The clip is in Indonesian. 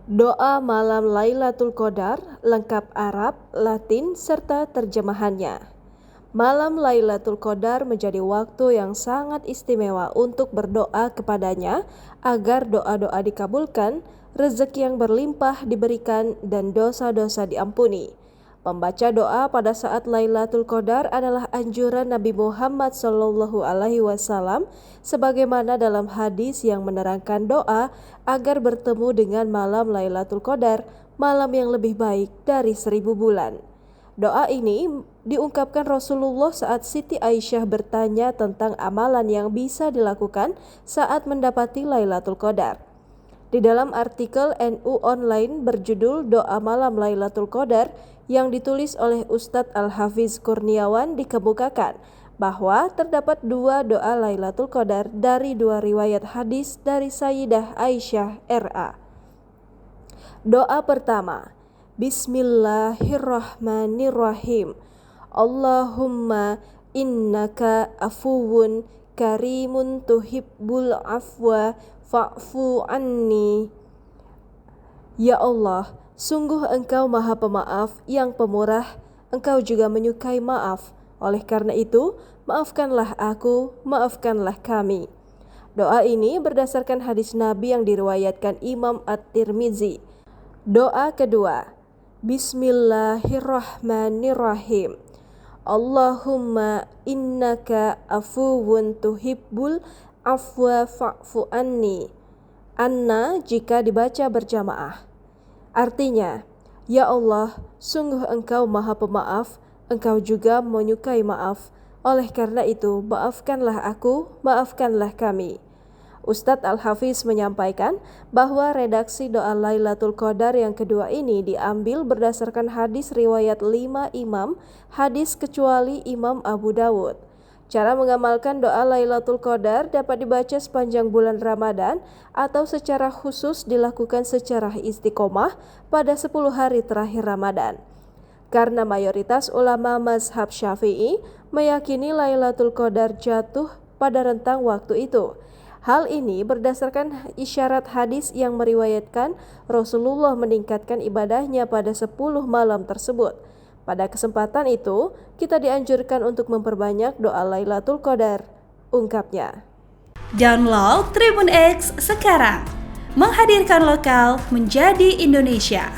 Doa malam Lailatul Qadar, lengkap Arab, Latin, serta terjemahannya. Malam Lailatul Qadar menjadi waktu yang sangat istimewa untuk berdoa kepadanya agar doa-doa dikabulkan, rezeki yang berlimpah diberikan, dan dosa-dosa diampuni. Membaca doa pada saat Lailatul Qadar adalah anjuran Nabi Muhammad SAW sebagaimana dalam hadis yang menerangkan doa agar bertemu dengan malam Lailatul Qadar, malam yang lebih baik dari 1000 bulan. Doa ini diungkapkan Rasulullah saat Siti Aisyah bertanya tentang amalan yang bisa dilakukan saat mendapati Lailatul Qadar. Di dalam artikel NU Online berjudul Doa Malam Lailatul Qadar yang ditulis oleh Ustadz Al-Hafiz Kurniawan dikemukakan bahwa terdapat dua doa Lailatul Qadar dari dua riwayat hadis dari Sayyidah Aisyah RA. Doa pertama, Bismillahirrahmanirrahim. Allahumma innaka afuwun karimun tuhibbul afwa fa'fu anni. Ya Allah, sungguh Engkau Maha Pemaaf yang pemurah, Engkau juga menyukai maaf. Oleh karena itu, maafkanlah aku, maafkanlah kami. Doa ini berdasarkan hadis Nabi yang diriwayatkan Imam At-Tirmizi. Doa kedua, Bismillahirrahmanirrahim. Allahumma innaka afuwun tuhibbul afwa fa'fu anni. Anna jika dibaca berjamaah. Artinya, ya Allah, sungguh Engkau Maha Pemaaf, Engkau juga menyukai maaf. Oleh karena itu, maafkanlah aku, maafkanlah kami. Ustadz Al-Hafiz menyampaikan bahwa redaksi doa Lailatul Qadar yang kedua ini diambil berdasarkan hadis riwayat 5 imam, hadis kecuali Imam Abu Dawud. Cara mengamalkan doa Lailatul Qadar dapat dibaca sepanjang bulan Ramadan atau secara khusus dilakukan secara istiqomah pada 10 hari terakhir Ramadan. Karena mayoritas ulama mazhab Syafi'i meyakini Lailatul Qadar jatuh pada rentang waktu itu. Hal ini berdasarkan isyarat hadis yang meriwayatkan Rasulullah meningkatkan ibadahnya pada 10 malam tersebut. Pada kesempatan itu, kita dianjurkan untuk memperbanyak doa Lailatul Qadar, ungkapnya. Download Tribun X sekarang, menghadirkan lokal menjadi Indonesia.